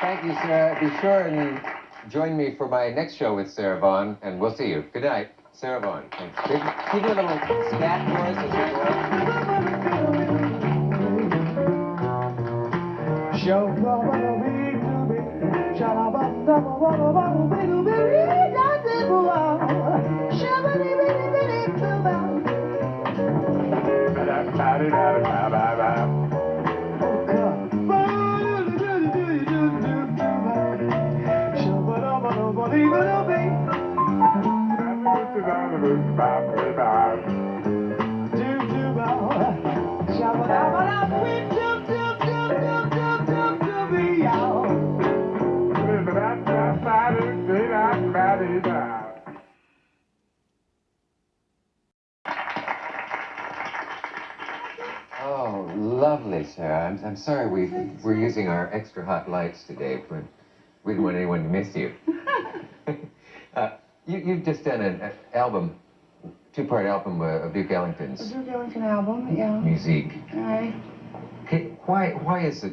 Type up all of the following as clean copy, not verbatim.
Thank you, Sarah. Be sure and join me for my next show with Sarah Vaughn, and we'll see you. Good night, Sarah Vaughn. Thanks. Can you do a little scat for us as we Oh, lovely, Sarah. I'm sorry we're using our extra hot lights today, but we didn't want anyone to miss you. You've just done an album, two-part album of Duke Ellington's. A Duke Ellington album, yeah. Music. Aye. Why is it?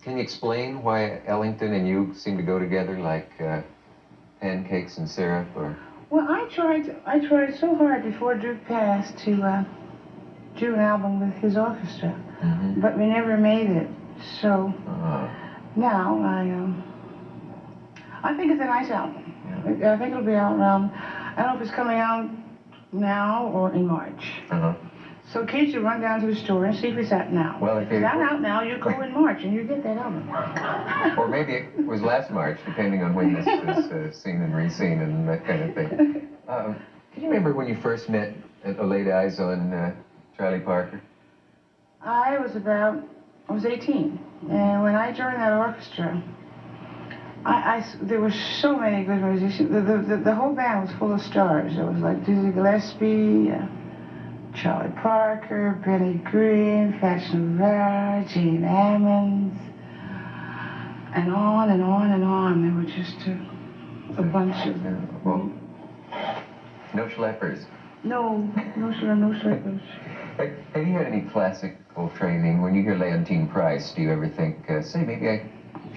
Can you explain why Ellington and you seem to go together like pancakes and syrup, or? Well, I tried so hard before Duke passed to do an album with his orchestra, but we never made it. So now I think it's a nice album. Yeah. I think it'll be out around. I don't know if it's coming out now or in March. So Kate, you run down to the store and see if it's out now. Well, if it's not out now, you go in March and you get that album. Or maybe it was last March, depending on when this is seen and re-seen and that kind of thing. Can you remember when you first met or laid eyes on Charlie Parker? I was 18, and when I joined that orchestra, there were so many good musicians. The whole band was full of stars. It was like Dizzy Gillespie, Charlie Parker, Benny Green, Fats Navarre, Gene Ammons, and on and on and on. There were just a bunch of... Well, no schleppers. No schleppers. Have you had any classical training? When you hear Leontine Price, do you ever think, say, maybe I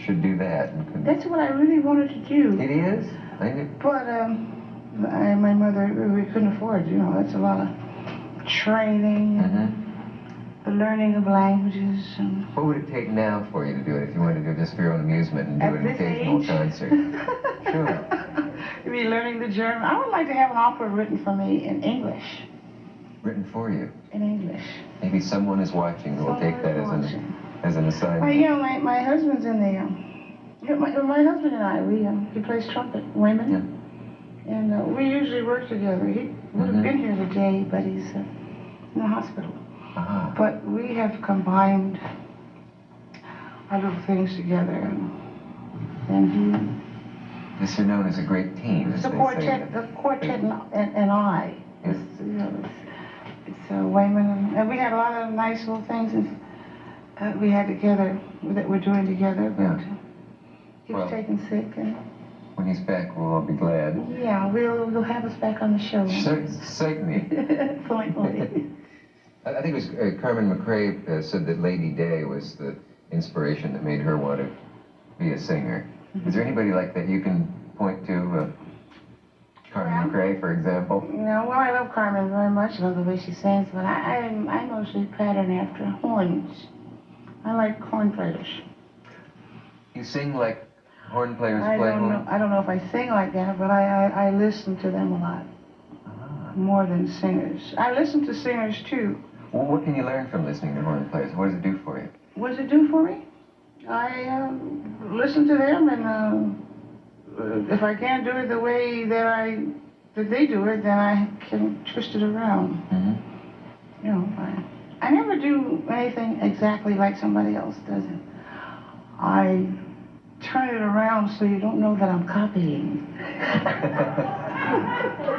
should do that? That's what I really wanted to do. It is? I knew. But my mother, we couldn't afford, that's a lot of training, the learning of languages. And what would it take now for you to do it if you wanted to do it just for your own amusement and do an occasional concert? Sure. You'd be learning the German. I would like to have an opera written for me in English. Written for you? In English. Maybe someone is watching who will take that as an assignment. My husband's in the... my husband and I, he plays trumpet, Wayman. Yeah. And we usually work together. He would have been here today, but he's in the hospital. But we have combined our little things together. And he... This is known as a great team, as the quartet and I. Yes. It's Wayman, and we had a lot of nice little things we had together, that we're doing together, but he was taken sick. And when he's back, we'll all be glad. Yeah, we'll have us back on the show. Certainly. Finally. I think it was Carmen McRae said that Lady Day was the inspiration that made her want to be a singer. Is there anybody like that you can point to? Carmen McRae, for example? Well, I love Carmen very much. I love the way she sings, but I mostly pattern after horns. I like horn players. You sing like horn players play horn? I don't know if I sing like that, but I listen to them a lot. More than singers. I listen to singers, too. Well, what can you learn from listening to horn players? What does it do for you? What does it do for me? I listen to them, and if I can't do it the way that they do it, then I can twist it around. I never do anything exactly like somebody else does it. I turn it around so you don't know that I'm copying.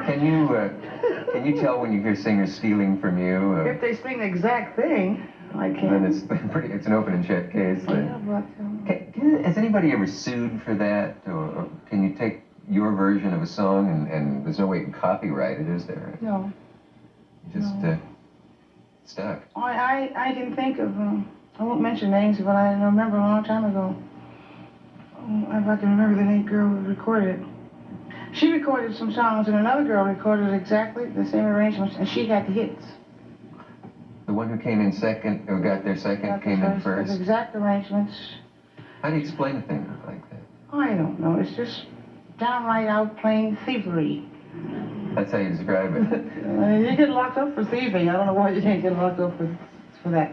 Can you tell when you hear singers stealing from you? If they sing the exact thing, I can. Then it's an open and shut case. Yeah, but... has anybody ever sued for that? Or can you take your version of a song and there's no way you can copyright it, is there? No. You just stuck. I can think of, I won't mention names, but I remember a long time ago, If I can remember the name girl who recorded it. She recorded some songs, and another girl recorded exactly the same arrangements, and she had the hits. The one who came in second, or got there second, came in first? The exact arrangements. How do you explain a thing like that? I don't know. It's just downright out plain thievery. That's how you describe it. You get locked up for thieving. I don't know why you can't get locked up for that.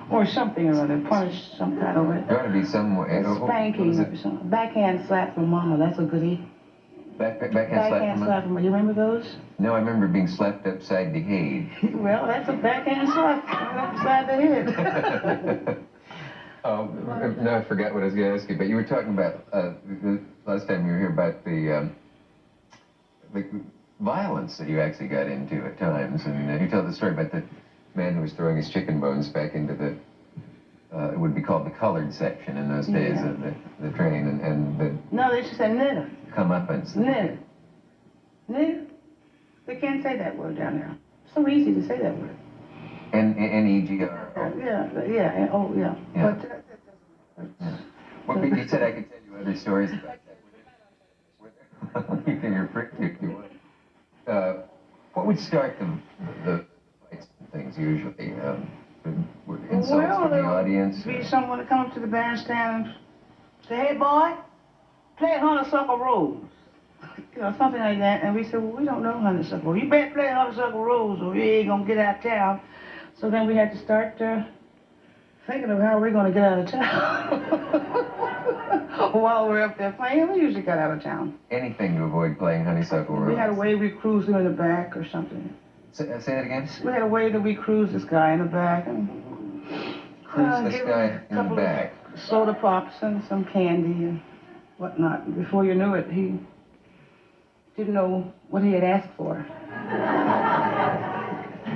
Or something or other. Punished some kind of way. There ought to be some way. Spanking or something. Backhand slap from Mama. That's a goodie. Backhand slap from Mama? You remember those? No, I remember being slapped upside the head. Well, that's a backhand slap upside the head. Oh, no, I forgot what I was going to ask you, but you were talking about, the last time you were here, about the violence that you actually got into at times, and you told the story about the man who was throwing his chicken bones back into the, it would be called the colored section in those days of the train, and the... No, they used to say nigger. Comeuppance. Nigger. Nigger. They can't say that word down there. It's so easy to say that word. N-E-G-R. Yeah. Oh, yeah. Yeah. But, Well, you said I could tell you other stories about that. You can hear prick if you want. What would start the fights and things usually? Insults from the audience? Be someone to come up to the bandstand and say, "Hey, boy, play Honeysuckle Rose." You know, something like that. And we said, "Well, we don't know Honeysuckle. You better play Honeysuckle Rose or you ain't gonna get out of town." So then we had to start thinking of how we're going to get out of town. While we're up there playing, we usually got out of town. Anything to avoid playing Honeysuckle Rose. We had a way we cruised him in the back or something. Say that again? We had a way that we cruised this guy in the back. And, Cruise this guy in the back. Soda pops and some candy and whatnot. Before you knew it, he didn't know what he had asked for.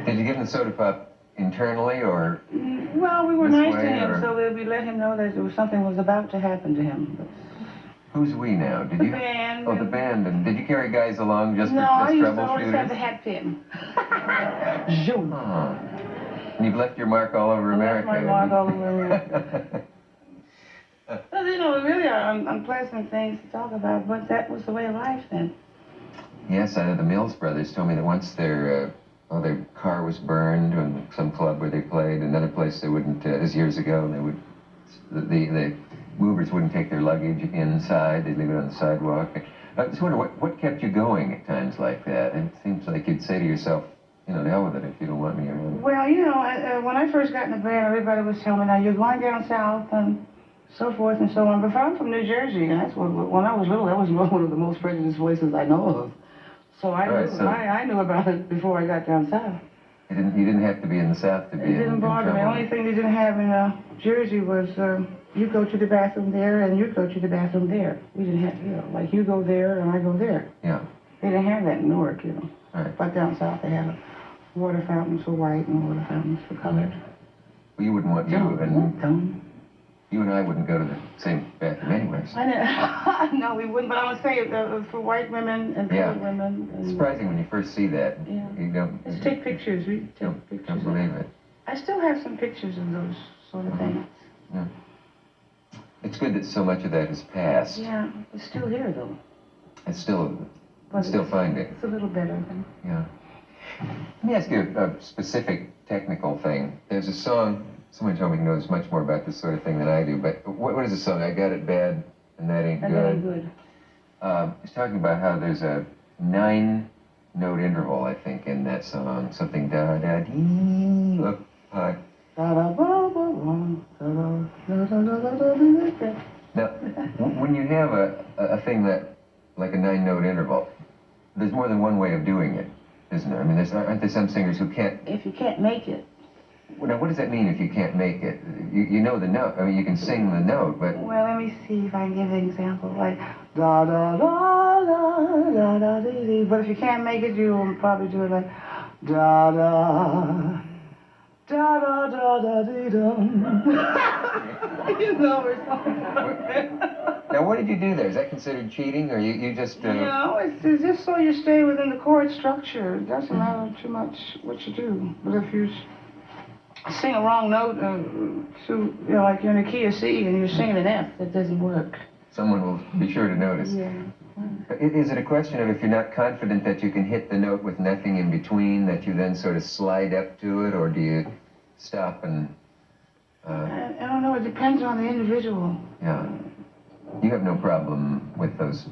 Did you give him the soda pop internally or? Well, we were nice to him, so we let him know that something was about to happen to him. But who's we now? Did the you? band. Oh, the band. And did you carry guys along just for No, I used to troubleshooters? always have the hat pin. Zoom. Oh. And you've left your mark all over America. Left my mark all over America. Well, you know, really are unpleasant things to talk about, but that was the way of life then. Yes, I know the Mills brothers told me that once their car was burned in some club where they played. Another place they wouldn't, this was years ago, they would, the movers wouldn't take their luggage inside. They'd leave it on the sidewalk. I just wonder what kept you going at times like that? And it seems like you'd say to yourself, you know, the hell with it if you don't want me around. Well, you know, when I first got in the band, everybody was telling me, now you're going down south and so forth and so on. But I'm from New Jersey, and that's when I was little, that was one of the most prejudiced voices I know of. So I knew about it before I got down south. You didn't have to be in the South to be in trouble. It didn't bother me. The only thing they didn't have in Jersey was you go to the bathroom there and you go to the bathroom there. We didn't have, you know, like you go there and I go there. Yeah. They didn't have that in Newark, you know. Right. But down south they had water fountains for white and water fountains for colored. Well, you wouldn't want you and I wouldn't go to the same bathroom anyways. I know. No, we wouldn't, but I would say for white women and colored women. And, it's surprising when you first see that. Yeah. You don't. Let's take pictures. We take pictures. Don't believe it. I still have some pictures of those sort of things. Yeah. It's good that so much of that has passed. Yeah, it's still here though. It's still, find it. It's a little better than. Yeah. Let me ask you a specific technical thing. There's a song. Someone told me he knows much more about this sort of thing than I do, but what is the song? I Got It Bad, and That Ain't Good. That ain't good. He's talking about how there's a 9-note interval, I think, in that song. Something da-da-dee, da-da-ba-ba-ba, da-da-da-da-da-da-da. Now, when you have a thing that, like a 9-note interval, there's more than one way of doing it, isn't there? I mean, aren't there some singers who can't... If you can't make it. Well, now, what does that mean if you can't make it? You know the note. I mean, you can sing the note, but... Well, let me see if I can give an example. Like, da da da da da da dee dee. But if you can't make it, you'll probably do it like, da da da da da da dee dum. You know, or something like that. Now, what did you do there? Is that considered cheating, or you just... No, it's just so you stay within the chord structure. It doesn't matter too much what you do. But if you sing a wrong note, like you're in a key of C and you're singing an F, that doesn't work. someone will be sure to notice. Yeah. Is it a question of if you're not confident that you can hit the note with nothing in between, that you then sort of slide up to it, or do you stop and... I don't know, it depends on the individual. Yeah. You have no problem with those?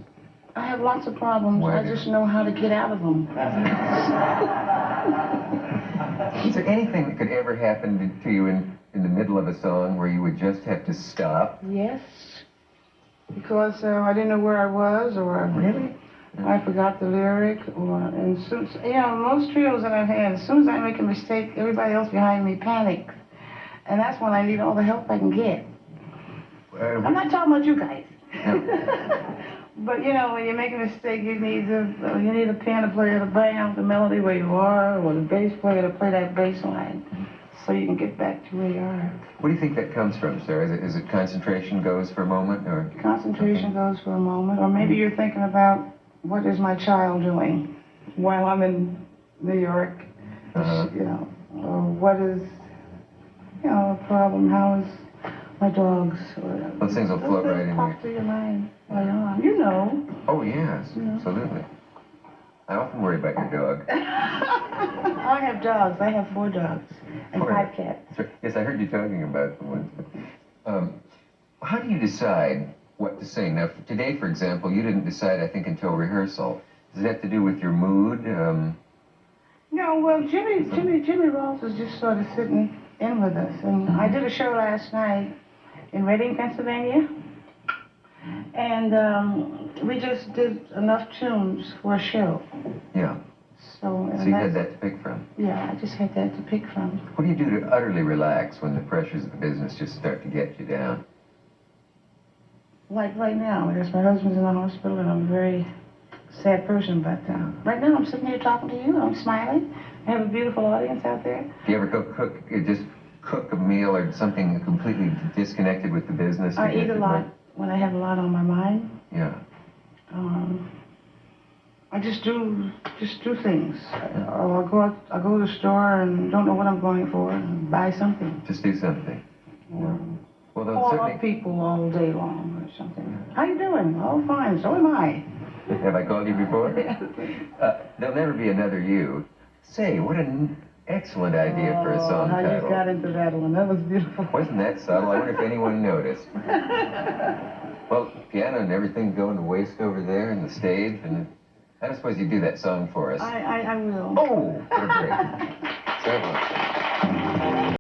I have lots of problems. I just know how to get out of them. Is there anything that could ever happen to you in the middle of a song where you would just have to stop? Yes. Because I didn't know where I was, or Really? I forgot the lyric, and most trios that I've had, as soon as I make a mistake, everybody else behind me panics. And that's when I need all the help I can get. I'm not talking about you guys. No. But when you make a mistake, you need a piano player to bang out the melody where you are, or the bass player to play that bass line, so you can get back to where you are. What do you think that comes from, Sarah? Is it concentration goes for a moment, or Concentration goes for a moment, or maybe you're thinking about what is my child doing while I'm in New York, or what is a problem? How is my dogs? those things will float right in pop through your mind while you're on. You know. Oh yes, absolutely. I often worry about your dog. I have dogs. I have 4 dogs and 5 cats. Yes, I heard you talking about the ones. How do you decide what to sing? Now, today, for example, you didn't decide, I think, until rehearsal. Does it have to do with your mood? No, well, Jimmy Ross is just sort of sitting in with us, and I did a show last night in Reading, Pennsylvania, and we just did enough tunes for a show. Yeah. So you had that to pick from? Yeah, I just had that to pick from. What do you do to utterly relax when the pressures of the business just start to get you down? Like right now, I guess my husband's in the hospital, and I'm a very sad person, but right now I'm sitting here talking to you, I'm smiling. I have a beautiful audience out there. Do you ever cook a meal or something completely disconnected with the business? I eat a lot when I have a lot on my mind. Yeah. I just do things. I'll go to the store and don't know what I'm going for and buy something. Just do something. Or well, call up people all day long or something. How you doing? Oh, fine. So am I. Have I called you before? There'll never be another you. Say, what an excellent idea for a song how title. You got into that one. That was beautiful. Wasn't that subtle? I wonder if anyone noticed. Well, piano and everything going to waste over there in the stage, and I don't suppose you do that song for us. I will. Oh, what a break. So